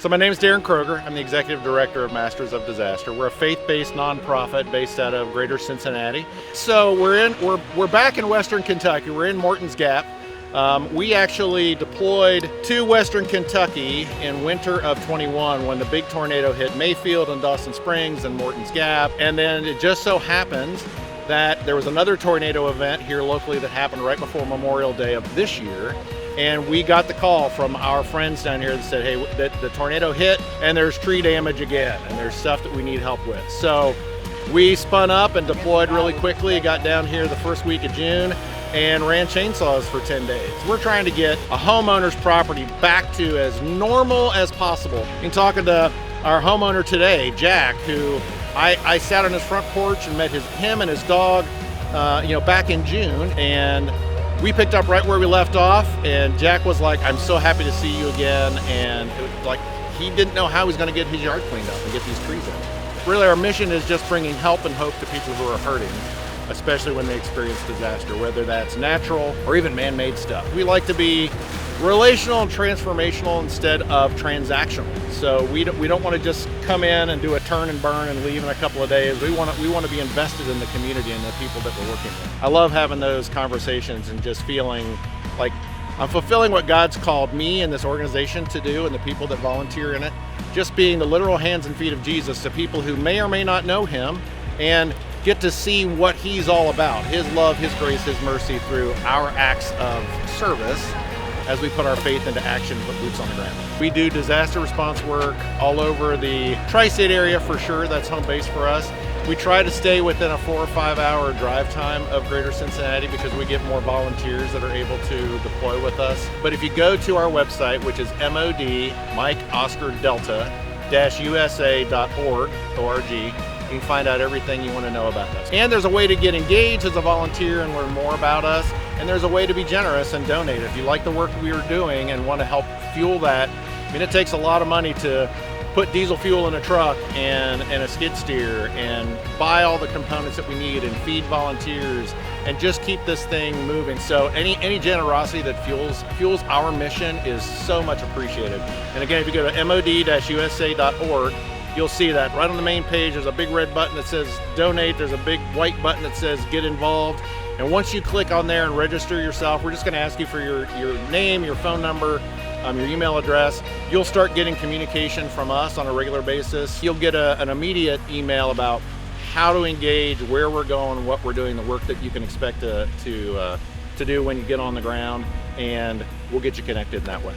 So my name is Darren Kroger. I'm the Executive Director of Masters of Disaster. We're a faith-based nonprofit based out of Greater Cincinnati. So we're back in Western Kentucky. We're in Morton's Gap. We actually deployed to Western Kentucky in winter of 21 when the big tornado hit Mayfield and Dawson Springs and Morton's Gap. And then it just so happens that there was another tornado event here locally that happened right before Memorial Day of this year. And we got the call from our friends down here that said, hey, the tornado hit and there's tree damage again and there's stuff that we need help with. So we spun up and deployed really quickly, got down here the first week of June and ran chainsaws for 10 days. We're trying to get a homeowner's property back to as normal as possible. In talking to our homeowner today, Jack, who I sat on his front porch and met him and his dog back in June, and we picked up right where we left off, and Jack was like, I'm so happy to see you again, and it was like he didn't know how he was going to get his yard cleaned up and get these trees in. Really, our mission is just bringing help and hope to people who are hurting, especially when they experience disaster, whether that's natural or even man-made stuff. We like to be relational and transformational instead of transactional. So we don't want to just come in and do a turn and burn and leave in a couple of days. We want to be invested in the community and the people that we're working with. I love having those conversations and just feeling like I'm fulfilling what God's called me and this organization to do and the people that volunteer in it. Just being the literal hands and feet of Jesus to people who may or may not know him and get to see what he's all about, his love, his grace, his mercy through our acts of service as we put our faith into action and put boots on the ground. We do disaster response work all over the tri-state area for sure. That's home base for us. We try to stay within a 4 or 5 hour drive time of Greater Cincinnati because we get more volunteers that are able to deploy with us. But if you go to our website, which is MOD Mike Oscar Delta USA.org, you can find out everything you want to know about us. And there's a way to get engaged as a volunteer and learn more about us. And there's a way to be generous and donate. If you like the work we are doing and want to help fuel that, I mean, it takes a lot of money to put diesel fuel in a truck and a skid steer and buy all the components that we need and feed volunteers and just keep this thing moving. So any generosity that fuels our mission is so much appreciated. And again, if you go to mod-usa.org, you'll see that right on the main page. There's a big red button that says donate. There's a big white button that says get involved. And once you click on there and register yourself, we're just going to ask you for your name, your phone number, your email address. You'll start getting communication from us on a regular basis. You'll get an immediate email about how to engage, where we're going, what we're doing, the work that you can expect to do when you get on the ground, and we'll get you connected in that way.